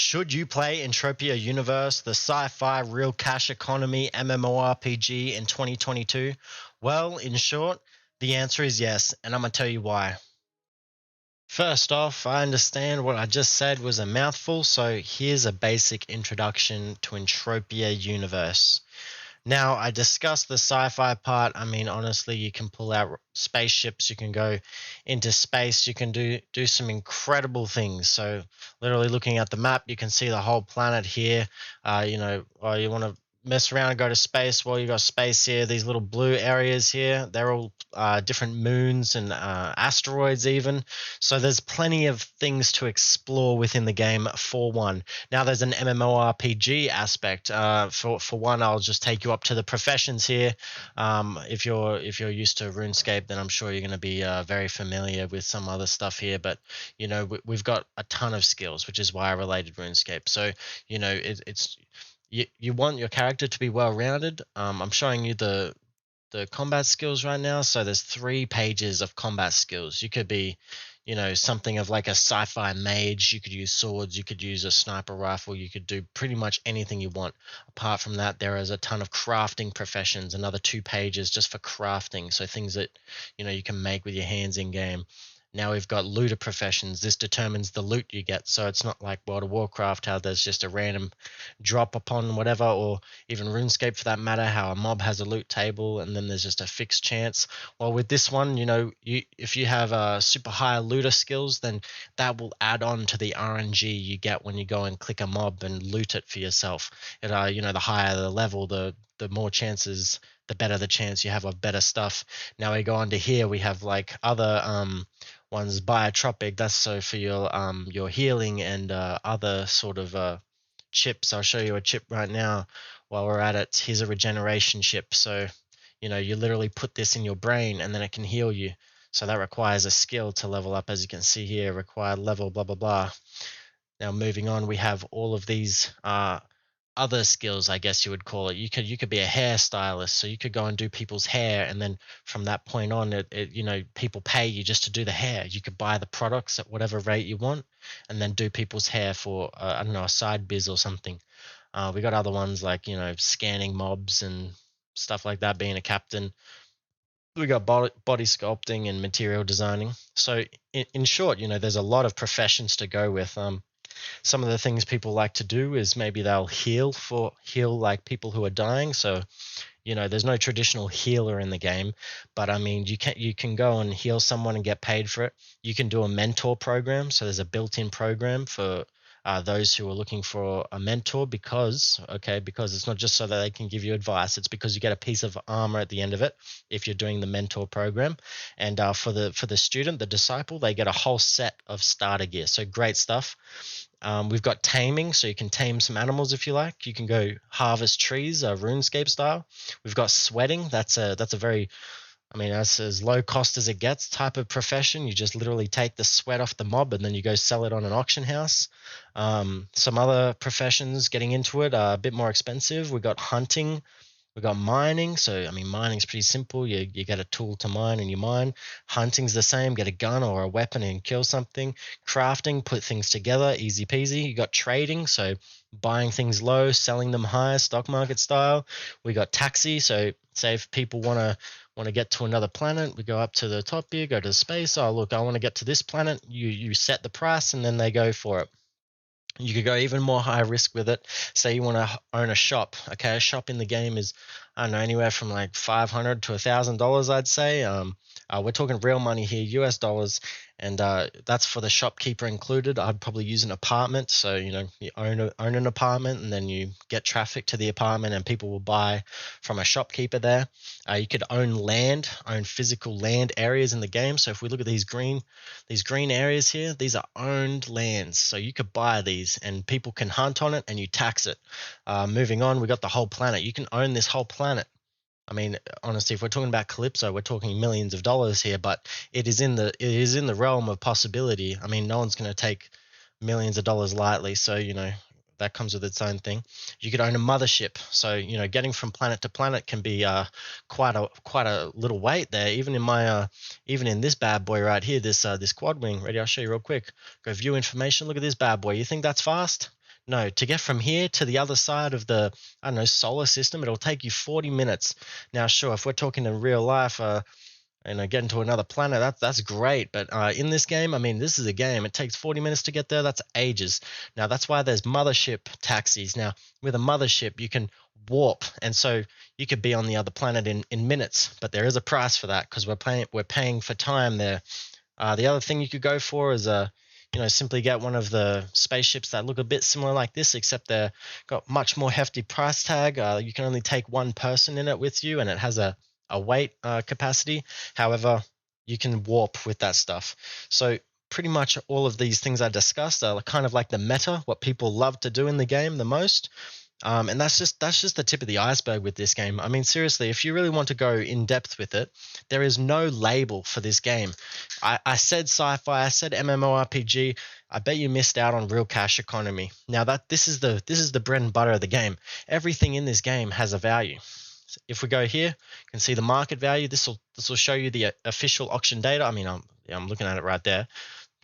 Should you play Entropia Universe, the sci-fi real cash economy MMORPG in 2022? Well, in short, the answer is yes, and I'm going to tell you why. First off, I understand what I just said was a mouthful, so here's a basic introduction to Entropia Universe. Now, I discussed the sci-fi part. I mean, honestly, you can pull out spaceships, you can go into space, you can do some incredible things. So, literally looking at the map, you can see the whole planet here. Or you want to mess around and go to space. Well, you got space here. These little blue areas here, they're all different moons and asteroids, even. So there's plenty of things to explore within the game for one. Now there's an MMORPG aspect. For one, I'll just take you up to the professions here. If you're used to RuneScape, then I'm sure you're going to be very familiar with some other stuff here. But we've got a ton of skills, which is why I related RuneScape. So it's you want your character to be well rounded. I'm showing you the combat skills right now. So there's 3 pages of combat skills. You could be something of like a sci-fi mage. You could use swords, you could use a sniper rifle, you could do pretty much anything you want. Apart from that, there is a ton of crafting professions, another 2 pages just for crafting, so things that you can make with your hands in game. Now we've got looter professions. This determines the loot you get, so it's not like World of Warcraft, how there's just a random drop upon whatever, or even RuneScape for that matter, how a mob has a loot table and then there's just a fixed chance. Well, with this one, if you have super high looter skills, then that will add on to the RNG you get when you go and click a mob and loot it for yourself. The higher the level, the more chances, the better the chance you have of better stuff. Now we go on to here, we have like other one's biotropic. That's so for your healing and other sort of chips. I'll show you a chip right now while we're at it. Here's a regeneration chip. So you literally put this in your brain and then it can heal you. So that requires a skill to level up. As you can see here, required level, blah blah blah. Now moving on, we have all of these other skills, I guess you would call it. You could be a hairstylist, so you could go and do people's hair, and then from that point on, people pay you just to do the hair. You could buy the products at whatever rate you want, and then do people's hair for I don't know, a side biz or something. We got other ones like scanning mobs and stuff like that. Being a captain, we got body sculpting and material designing. So in short, there's a lot of professions to go with. Some of the things people like to do is maybe they'll heal like people who are dying. So there's no traditional healer in the game, but I mean you can go and heal someone and get paid for it. You can do a mentor program, so there's a built-in program for those who are looking for a mentor, because it's not just so that they can give you advice. It's because you get a piece of armor at the end of it if you're doing the mentor program. And for the student, the disciple, they get a whole set of starter gear. So great stuff. We've got taming, so you can tame some animals if you like. You can go harvest trees, RuneScape style. We've got sweating. That's a very, that's as low cost as it gets type of profession. You just literally take the sweat off the mob and then you go sell it on an auction house. Some other professions getting into it are a bit more expensive. We've got hunting. We've got mining. So, mining's pretty simple. You get a tool to mine and you mine. Hunting's the same. Get a gun or a weapon and kill something. Crafting, put things together, easy peasy. You got trading, so buying things low, selling them high, stock market style. We got taxi, so say if people want to get to another planet, we go up to the top here, go to space. Oh, look, I want to get to this planet. You set the price and then they go for it. You could go even more high risk with it. Say you want to own a shop. Okay, a shop in the game is, I don't know, anywhere from like $500 to $1,000, I'd say. We're talking real money here, US dollars, and that's for the shopkeeper included. I'd probably use an apartment. So you own an apartment, and then you get traffic to the apartment, and people will buy from a shopkeeper there. You could own physical land areas in the game. So if we look at these green areas here, these are owned lands. So you could buy these, and people can hunt on it, and you tax it. Moving on, we got the whole planet. You can own this whole planet. Honestly, if we're talking about Calypso, we're talking millions of dollars here, but it is in the realm of possibility. No one's going to take millions of dollars lightly, so that comes with its own thing. You could own a mothership, so getting from planet to planet can be quite a little wait there. Even in this bad boy right here, this quad wing. Ready? I'll show you real quick. Go view information. Look at this bad boy. You think that's fast? No, to get from here to the other side of the, I don't know, solar system, it'll take you 40 minutes. Now, sure, if we're talking in real life, getting to another planet, that's great. But in this game, I mean, this is a game. It takes 40 minutes to get there. That's ages. Now, that's why there's mothership taxis. Now, with a mothership, you can warp, and so you could be on the other planet in minutes. But there is a price for that because we're paying for time there. The other thing you could go for is simply get one of the spaceships that look a bit similar like this, except they're got much more hefty price tag. You can only take one person in it with you, and it has a weight capacity. However, you can warp with that stuff. So pretty much all of these things I discussed are kind of like the meta, what people love to do in the game the most. And that's just the tip of the iceberg with this game. I mean, seriously, if you really want to go in depth with it, there is no label for this game. I said sci-fi, I said MMORPG. I bet you missed out on real cash economy. Now this is the bread and butter of the game. Everything in this game has a value. If we go here, you can see the market value. This will show you the official auction data. I mean, I'm looking at it right there.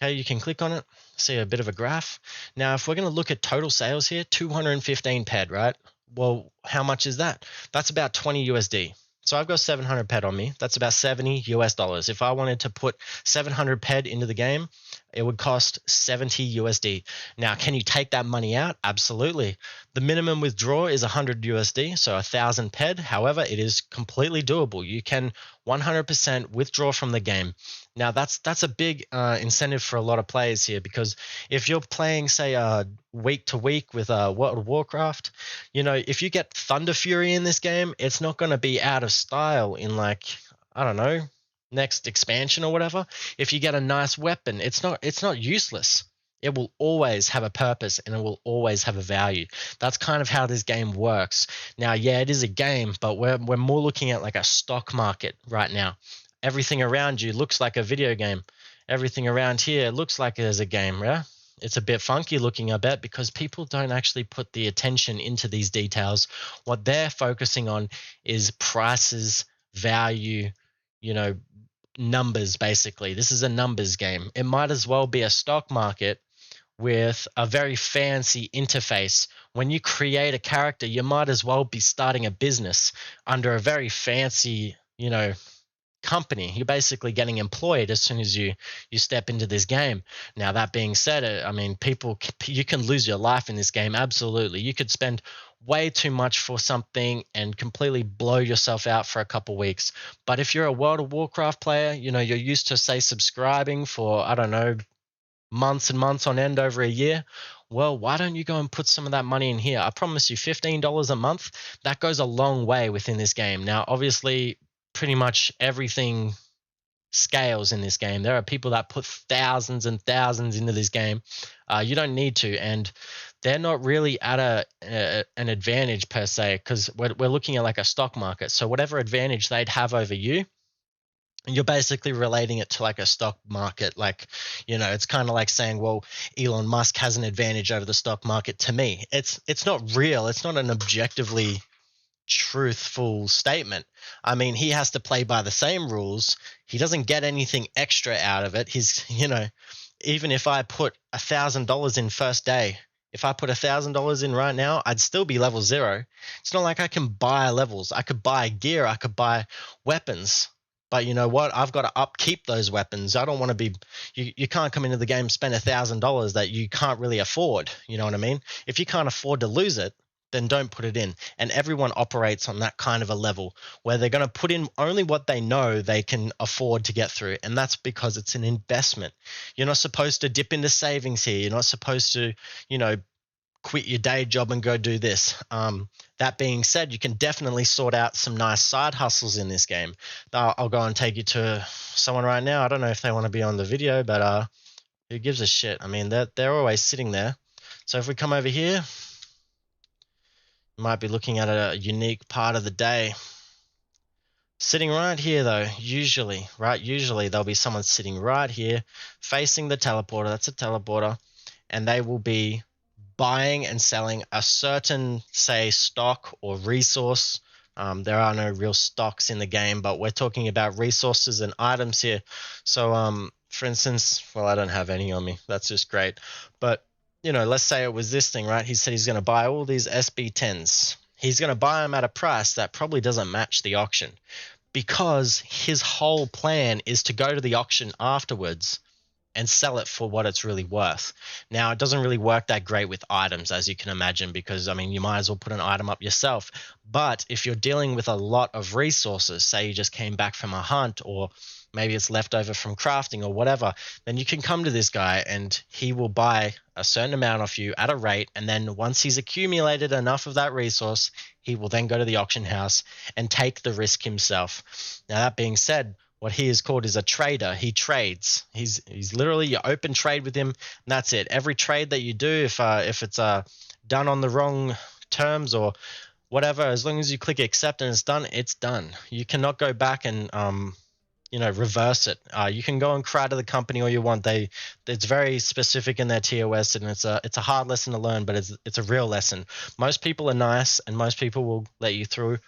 Okay, you can click on it, see a bit of a graph. Now, if we're going to look at total sales here, 215 PED, right? Well, how much is that? That's about 20 USD. So I've got 700 PED on me. That's about 70 US dollars. If I wanted to put 700 PED into the game, it would cost 70 USD. Now, can you take that money out? Absolutely. The minimum withdrawal is 100 USD, so 1,000 PED. However, it is completely doable. You can 100% withdraw from the game. Now, that's a big incentive for a lot of players here, because if you're playing, say, week to week with World of Warcraft, if you get Thunder Fury in this game, it's not going to be out of style in, like, I don't know, next expansion or whatever. If you get a nice weapon, it's not useless. It will always have a purpose, and it will always have a value. That's kind of how this game works. Now, yeah, it is a game, but we're more looking at like a stock market right now. Everything around you looks like a video game. Everything around here looks like there's a game, yeah? It's a bit funky looking, I bet, because people don't actually put the attention into these details. What they're focusing on is prices, value, numbers, basically. This is a numbers game. It might as well be a stock market with a very fancy interface. When you create a character, you might as well be starting a business under a very fancy, company. You're basically getting employed as soon as you step into this game. Now, that being said, I mean, you can lose your life in this game. Absolutely. You could spend way too much for something and completely blow yourself out for a couple weeks. But if you're a World of Warcraft player, you're used to, say, subscribing for, I don't know, months and months on end over a year. Well, why don't you go and put some of that money in here? I promise you $15 a month, that goes a long way within this game. Now, obviously, pretty much everything scales in this game. There are people that put thousands and thousands into this game. You don't need to, and they're not really at an advantage per se, because we're looking at like a stock market. So whatever advantage they'd have over you, you're basically relating it to like a stock market. Like, it's kind of like saying, well, Elon Musk has an advantage over the stock market. To me, it's not real. It's not an objectively truthful statement. I mean, he has to play by the same rules. He doesn't get anything extra out of it. Even if I put $1,000 in first day, if I put $1,000 in right now, I'd still be level 0. It's not like I can buy levels. I could buy gear. I could buy weapons. But you know what? I've got to upkeep those weapons. I don't want to be. You can't come into the game, spend $1,000 that you can't really afford. You know what I mean? If you can't afford to lose it, then don't put it in. And everyone operates on that kind of a level where they're going to put in only what they know they can afford to get through. And that's because it's an investment. You're not supposed to dip into savings here. You're not supposed to, quit your day job and go do this. That being said, you can definitely sort out some nice side hustles in this game. I'll go and take you to someone right now. I don't know if they want to be on the video, but who gives a shit? I mean, they're always sitting there. So if we come over here, you might be looking at a unique part of the day. Sitting right here, though, usually there'll be someone sitting right here facing the teleporter. That's a teleporter. And they will be buying and selling a certain, say, stock or resource. There are no real stocks in the game, but we're talking about resources and items here. So, for instance, well, I don't have any on me. That's just great. But let's say it was this thing, right? He said he's going to buy all these SB10s. He's going to buy them at a price that probably doesn't match the auction because his whole plan is to go to the auction afterwards and sell it for what it's really worth. Now, it doesn't really work that great with items, as you can imagine, because, I mean, you might as well put an item up yourself. But if you're dealing with a lot of resources, say you just came back from a hunt, or maybe it's left over from crafting or whatever, then you can come to this guy and he will buy a certain amount off you at a rate. And then once he's accumulated enough of that resource, he will then go to the auction house and take the risk himself. Now, that being said, what he is called is a trader. He trades. He's literally, you open trade with him, and that's it. Every trade that you do, if it's done on the wrong terms or whatever, as long as you click accept and it's done, it's done. You cannot go back and reverse it. You can go and cry to the company all you want. It's very specific in their TOS, and it's a hard lesson to learn, but it's a real lesson. Most people are nice, and most people will let you through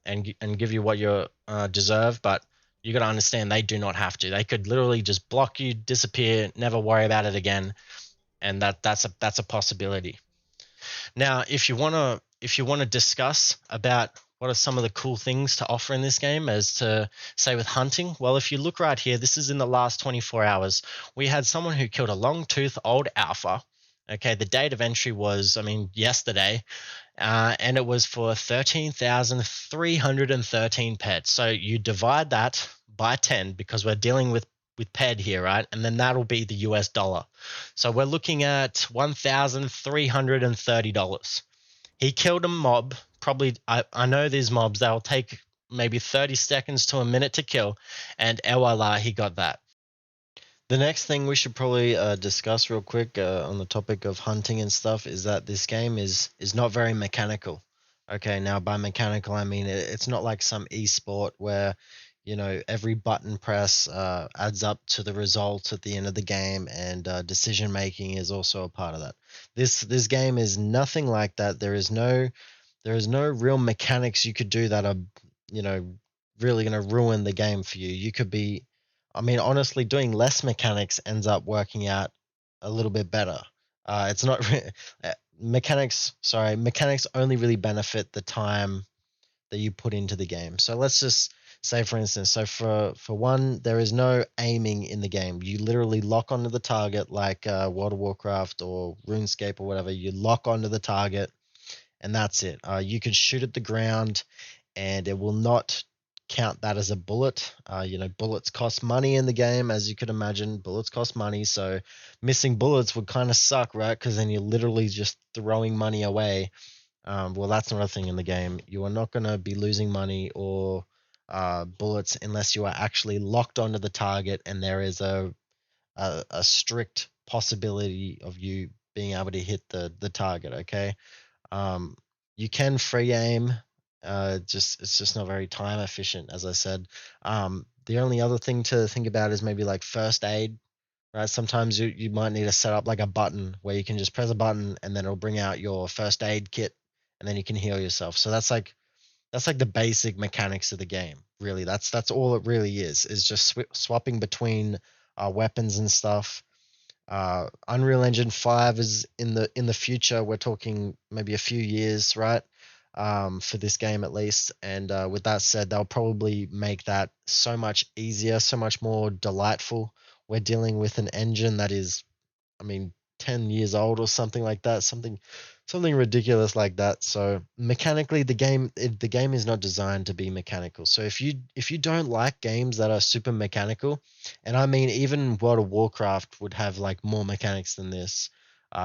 and give you what you deserve, but you got to understand they do not have to. They could literally just block you, disappear, never worry about it again, and that's a possibility. Now, if you want to discuss about what are some of the cool things to offer in this game, as to say with hunting, well, if you look right here, this is in the last 24 hours. We had someone who killed a long-tooth old alpha. Okay, the date of entry was, I mean, yesterday, and it was for 13,313 pets. So you divide that by 10 because we're dealing with ped here, right? And then that'll be the US dollar. So we're looking at $1,330. He killed a mob. Probably, I know these mobs, they'll take maybe 30 seconds to a minute to kill, and voila, he got that. The next thing we should probably discuss real quick on the topic of hunting and stuff is that this game is not very mechanical. Okay, now by mechanical I mean it's not like some esport where every button press adds up to the result at the end of the game, and decision making is also a part of that. This game is nothing like that. There is no real mechanics you could do that are you know really going to ruin the game for you. You could be, I mean, honestly, doing less mechanics ends up working out a little bit better. It's not mechanics. Sorry, mechanics only really benefit the time that you put into the game. So let's just say, for instance, so for one, there is no aiming in the game. You literally lock onto the target, like World of Warcraft or RuneScape or whatever. You lock onto the target, and that's it. You could shoot at the ground, and it will not count that as a bullet. Bullets cost money in the game, as you could imagine. Bullets cost money, so missing bullets would kind of suck, right? Because then you're literally just throwing money away. Well, that's not a thing in the game. You are not going to be losing money or bullets unless you are actually locked onto the target, and there is a strict possibility of you being able to hit the target. Okay. Um, you can free aim. It's just not very time efficient, as I said. The only other thing to think about is maybe like first aid, right? Sometimes you might need to set up like a button where you can just press a button and then it'll bring out your first aid kit, and then you can heal yourself. So that's like the basic mechanics of the game. Really, that's all it really is just swapping between weapons and stuff. Unreal Engine 5 is in the future. We're talking maybe a few years, right? For this game at least. And with that said, they'll probably make that so much easier, so much more delightful. We're dealing with an engine that is, I mean, 10 years old or something like that, something ridiculous like that. So mechanically, the game is not designed to be mechanical. So if you don't like games that are super mechanical, and I mean even World of Warcraft would have like more mechanics than this.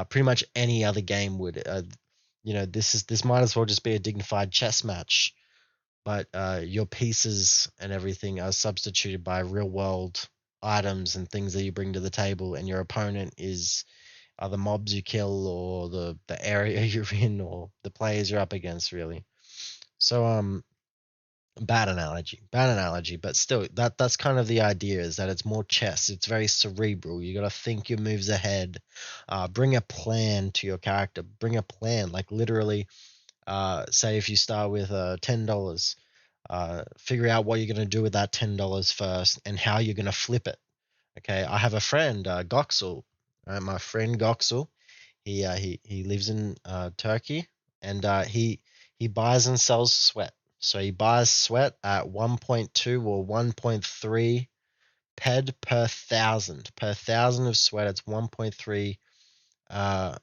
Pretty much any other game would. This might as well just be a dignified chess match, but your pieces and everything are substituted by real world items and things that you bring to the table, and your opponent is the mobs you kill, or the area you're in, or the players you're up against, really. So bad analogy, but still that's kind of the idea, is that it's more chess. It's very cerebral. You got to think your moves ahead. Bring a plan to your character. Bring a plan, like literally. Say if you start with $10, figure out what you're going to do with that $10 first, and how you're going to flip it. Okay, I have a friend, Goxel. My friend Goxel, He lives in Turkey, and he buys and sells sweat. So he buys sweat at 1.2 or 1.3 ped per thousand. Per thousand of sweat, it's 1.3 uh,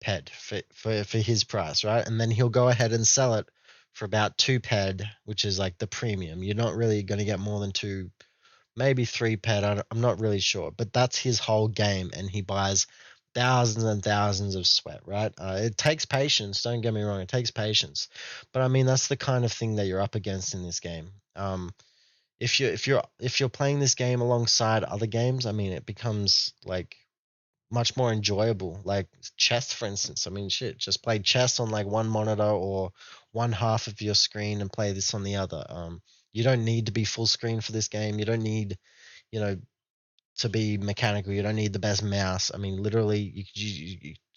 ped for his price, right? And then he'll go ahead and sell it for about 2 ped, which is like the premium. You're not really going to get more than 2, maybe 3 ped. I'm not really sure, but that's his whole game, and he buys thousands and thousands of sweat, right? It takes patience. Don't get me wrong, it takes patience, but I mean that's the kind of thing that you're up against in this game. If you're playing this game alongside other games, I mean it becomes like much more enjoyable. Like chess, for instance. I mean, shit, just play chess on like one monitor or one half of your screen and play this on the other. You don't need to be full screen for this game. You don't need, you know, to be mechanical. You don't need the best mouse. I mean, literally,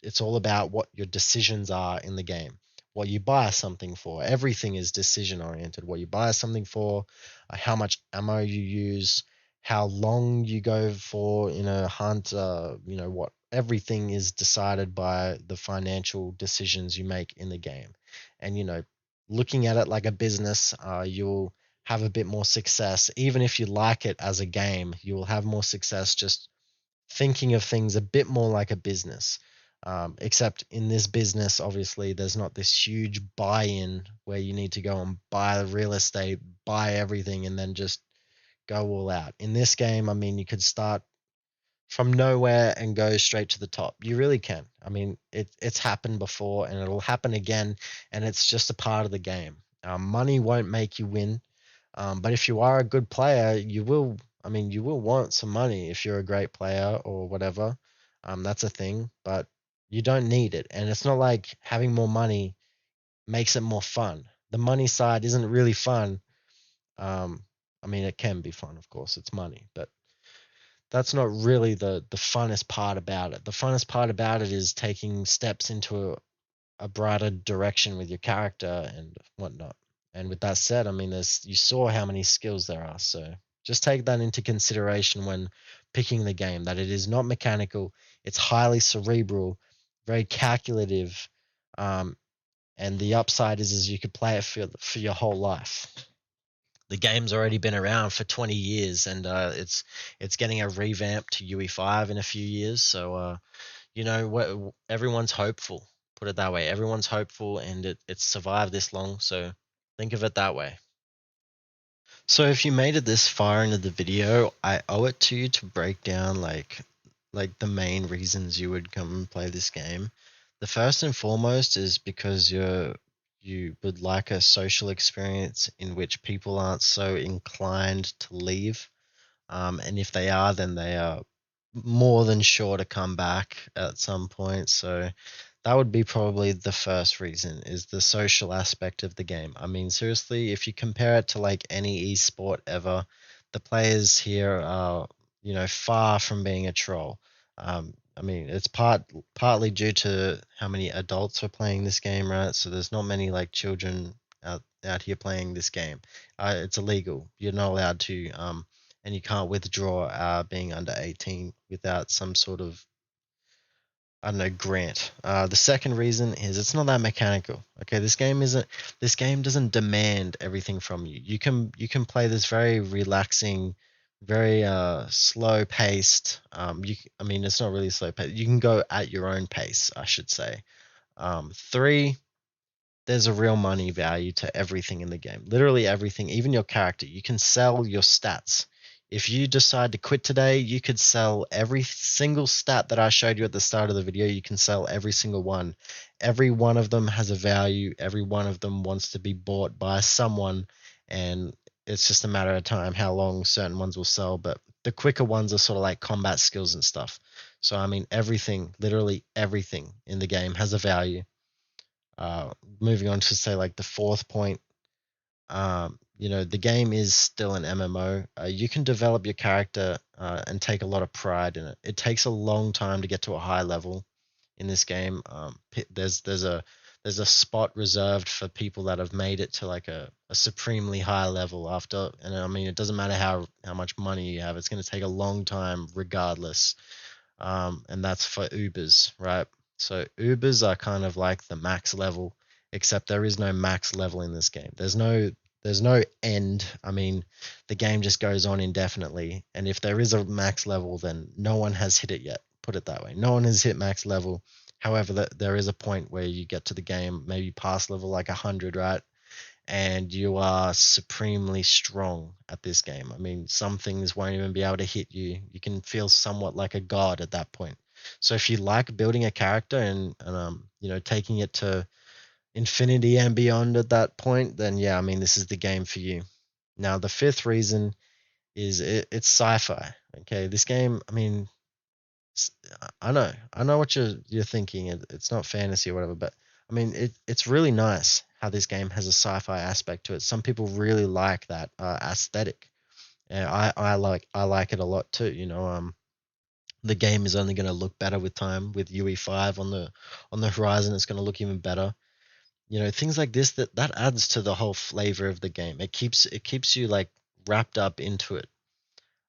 it's all about what your decisions are in the game. What you buy something for. Everything is decision oriented. What you buy something for, how much ammo you use, how long you go for in a hunt. What everything is decided by the financial decisions you make in the game. And looking at it like a business, you'll have a bit more success. Even if you like it as a game, you will have more success just thinking of things a bit more like a business. Except in this business, obviously, there's not this huge buy in where you need to go and buy the real estate, buy everything, and then just go all out. In this game, I mean, you could start from nowhere and go straight to the top. You really can. I mean, it's happened before and it'll happen again, and it's just a part of the game. Money won't make you win, but if you are a good player, you will. I mean, you will want some money if you're a great player or whatever. That's a thing, but you don't need it, and it's not like having more money makes it more fun. The money side isn't really fun. Um, I mean, it can be fun, of course. It's money, but that's not really the funnest part about it. The funnest part about it is taking steps into a brighter direction with your character and whatnot. And with that said, I mean, you saw how many skills there are, so just take that into consideration when picking the game. That it is not mechanical; it's highly cerebral, very calculative, um, and the upside is you could play it for your whole life. The game's already been around for 20 years, and it's getting a revamp to UE5 in a few years. So what everyone's hopeful. Put it that way. Everyone's hopeful, and it's survived this long. So think of it that way. So if you made it this far into the video, I owe it to you to break down like the main reasons you would come and play this game. The first and foremost is because you would like a social experience in which people aren't so inclined to leave. And if they are, then they are more than sure to come back at some point. So that would be probably the first reason is the social aspect of the game. I mean, seriously, if you compare it to like any esport ever, the players here are, far from being a troll. I mean, it's partly due to how many adults are playing this game, right? So there's not many like children out here playing this game. It's illegal. You're not allowed to. And you can't withdraw being under 18 without some sort of, I don't know, grant. The second reason is it's not that mechanical. Okay, this game doesn't demand everything from you. You can play this very relaxing, very slow paced. I mean, it's not really slow paced. You can go at your own pace, I should say. Three, there's a real money value to everything in the game. Literally everything, even your character. You can sell your stats. If you decide to quit today, you could sell every single stat that I showed you at the start of the video. You can sell every single one. Every one of them has a value. Every one of them wants to be bought by someone. And it's just a matter of time how long certain ones will sell. But the quicker ones are sort of like combat skills and stuff. So, I mean, everything, literally everything in the game has a value. Moving on to say like the fourth point, the game is still an MMO. You can develop your character and take a lot of pride in it. It takes a long time to get to a high level in this game. There's a spot reserved for people that have made it to like a supremely high level after, and I mean it doesn't matter how much money you have. It's going to take a long time regardless. And that's for Ubers, right? So Ubers are kind of like the max level, except there is no max level in this game. There's no end. I mean, the game just goes on indefinitely, and if there is a max level, then no one has hit it yet. Put it that way. No one has hit max level. However, there is a point where you get to the game, maybe past level like 100, right? And you are supremely strong at this game. I mean, some things won't even be able to hit you. You can feel somewhat like a god at that point. So if you like building a character and taking it to infinity and beyond at that point, then yeah, I mean this is the game for you. Now the fifth reason is it's sci-fi. Okay, this game, I mean, I know what you're thinking. It's not fantasy or whatever, but I mean, it's really nice how this game has a sci-fi aspect to it. Some people really like that aesthetic, and I like it a lot too. The game is only going to look better with time. With UE5 on the horizon, it's going to look even better. Things like this that adds to the whole flavor of the game. It keeps you like wrapped up into it.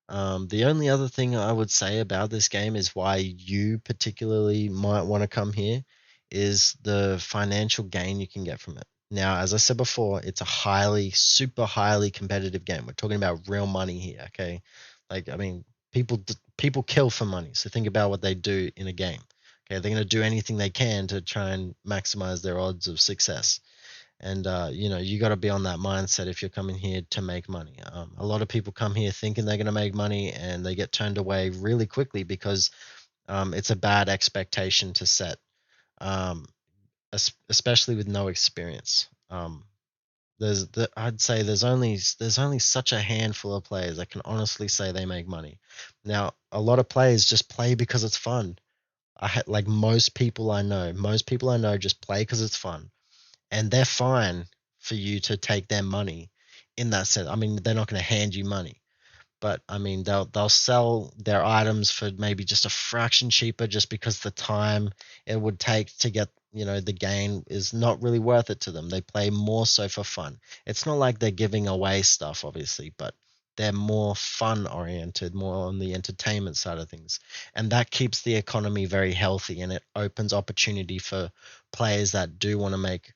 The only other thing I would say about this game is why you particularly might want to come here is the financial gain you can get from it. Now, as I said before, it's a super highly competitive game. We're talking about real money here, okay? Like, I mean, people kill for money. So think about what they do in a game. Okay, they're going to do anything they can to try and maximize their odds of success. And you got to be on that mindset if you're coming here to make money. A lot of people come here thinking they're going to make money, and they get turned away really quickly because it's a bad expectation to set, um, especially with no experience. I'd say there's only such a handful of players that can honestly say they make money. Now, a lot of players just play because it's fun. Like most people I know just play because it's fun, and they're fine for you to take their money in that sense. I mean, they're not going to hand you money, but I mean, they'll sell their items for maybe just a fraction cheaper just because the time it would take to get, the gain is not really worth it to them. They play more so for fun. It's not like they're giving away stuff, obviously, but they're more fun oriented, more on the entertainment side of things. And that keeps the economy very healthy, and it opens opportunity for players that do want to make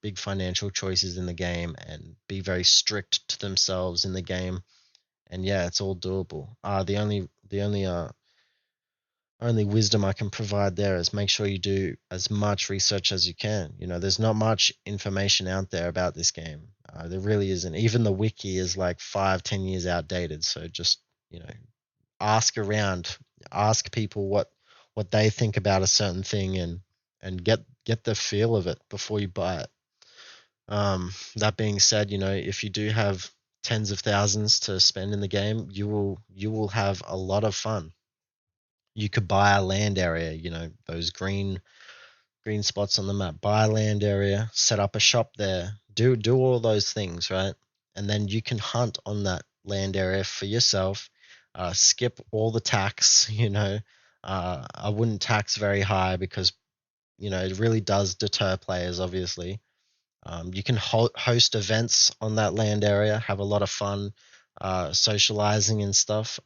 big financial choices in the game and be very strict to themselves in the game. And yeah, it's all doable. The only wisdom I can provide there is make sure you do as much research as you can. There's not much information out there about this game. There really isn't. Even the wiki is like 5, 10 years outdated. So just you know, ask around, ask people what they think about a certain thing, and get the feel of it before you buy it. That being said, if you do have tens of thousands to spend in the game, you will have a lot of fun. You could buy a land area, those green spots on the map. Buy a land area, set up a shop there, do all those things, right? And then you can hunt on that land area for yourself. Skip all the tax, I wouldn't tax very high because it really does deter players, obviously. You can host events on that land area, have a lot of fun, socializing and stuff.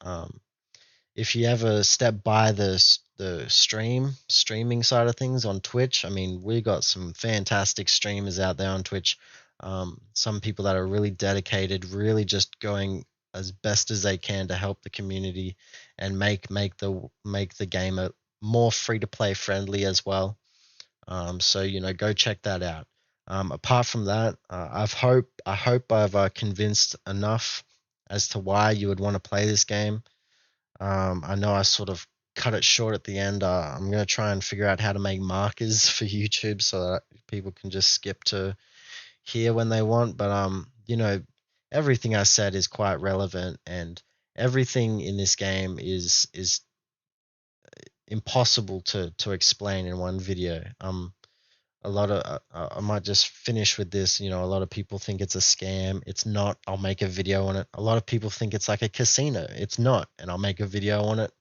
If you ever step by the streaming side of things on Twitch, I mean, we got some fantastic streamers out there on Twitch. Some people that are really dedicated, really just going as best as they can to help the community and make the game a more free to play friendly as well. So go check that out. Apart from that, I hope I've convinced enough as to why you would want to play this game. I know I sort of cut it short at the end. I'm gonna try and figure out how to make markers for YouTube so that people can just skip to here when they want. But everything I said is quite relevant, and everything in this game is impossible to explain in one video. A lot of I might just finish with this. A lot of people think it's a scam. It's not. I'll make a video on it. A lot of people think it's like a casino. It's not, and I'll make a video on it.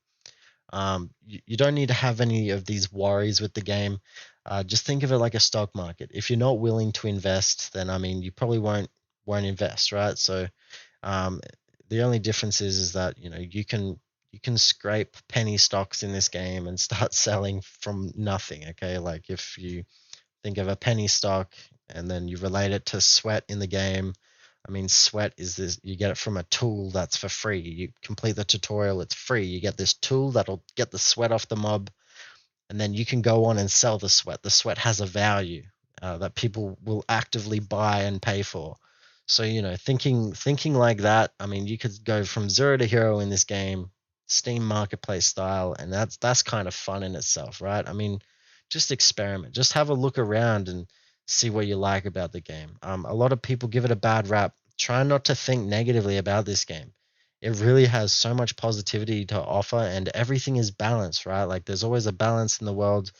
You don't need to have any of these worries with the game. Just think of it like a stock market. If you're not willing to invest, then I mean you probably won't invest, right? So um, the only difference is that you you can scrape penny stocks in this game and start selling from nothing. Okay, like if you think of a penny stock and then you relate it to sweat in the game. I mean, sweat is this, you get it from a tool that's for free. You complete the tutorial, it's free. You get this tool that'll get the sweat off the mob, and then you can go on and sell the sweat. The sweat has a value that people will actively buy and pay for. So thinking like that. I mean, you could go from zero to hero in this game, Steam Marketplace style, and that's kind of fun in itself, right? I mean, just experiment, just have a look around and see what you like about the game. A lot of people give it a bad rap. Try not to think negatively about this game. It really has so much positivity to offer, and everything is balanced, right? Like there's always a balance in the world.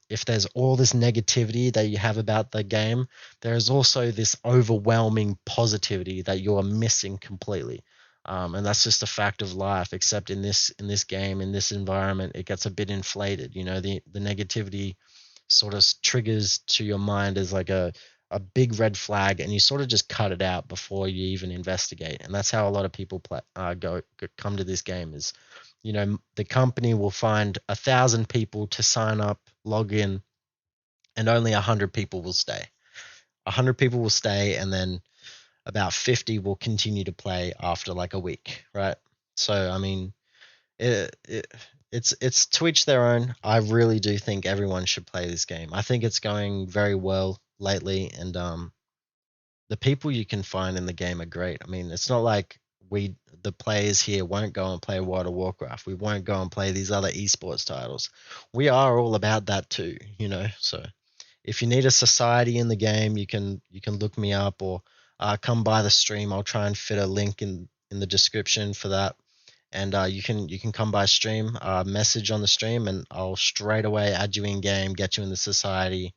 If there's all this negativity that you have about the game, there is also this overwhelming positivity that you are missing completely. And that's just a fact of life. Except in this game, in this environment, it gets a bit inflated. The negativity sort of triggers to your mind as like a big red flag, and you sort of just cut it out before you even investigate. And that's how a lot of people come to this game. Is the company will find 1,000 people to sign up, log in, and only 100 people will stay. 100 people will stay, and then about 50 will continue to play after like a week, right? So I mean, it's to each their own. I really do think everyone should play this game. I think it's going very well lately, and the people you can find in the game are great. I mean, it's not like the players here won't go and play World of Warcraft. We won't go and play these other esports titles. We are all about that too. So if you need a society in the game, you can look me up, or come by the stream. I'll try and fit a link in the description for that. And you can come by stream, message on the stream, and I'll straight away add you in game, get you in the society.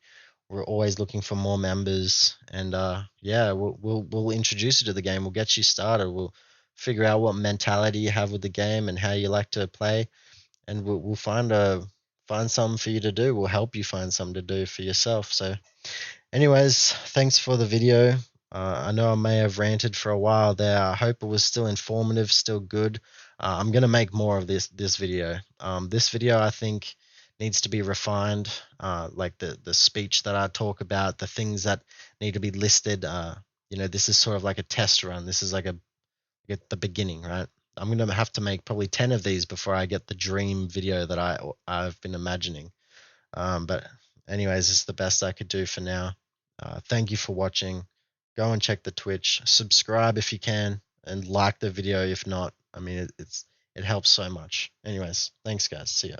We're always looking for more members, and yeah, we'll introduce you to the game. We'll get you started. We'll figure out what mentality you have with the game and how you like to play, and we'll find something for you to do. We'll help you find something to do for yourself. So, anyways, thanks for the video. I know I may have ranted for a while there. I hope it was still informative, still good. I'm gonna make more of this video. This video, I think, needs to be refined. Like the speech that I talk about, the things that need to be listed. This is sort of like a test run. This is like at the beginning, right? I'm gonna have to make probably 10 of these before I get the dream video that I've been imagining. But anyways, this is the best I could do for now. Thank you for watching. Go and check the Twitch. Subscribe if you can, and like the video if not. I mean, it helps so much. Anyways, thanks guys. See ya.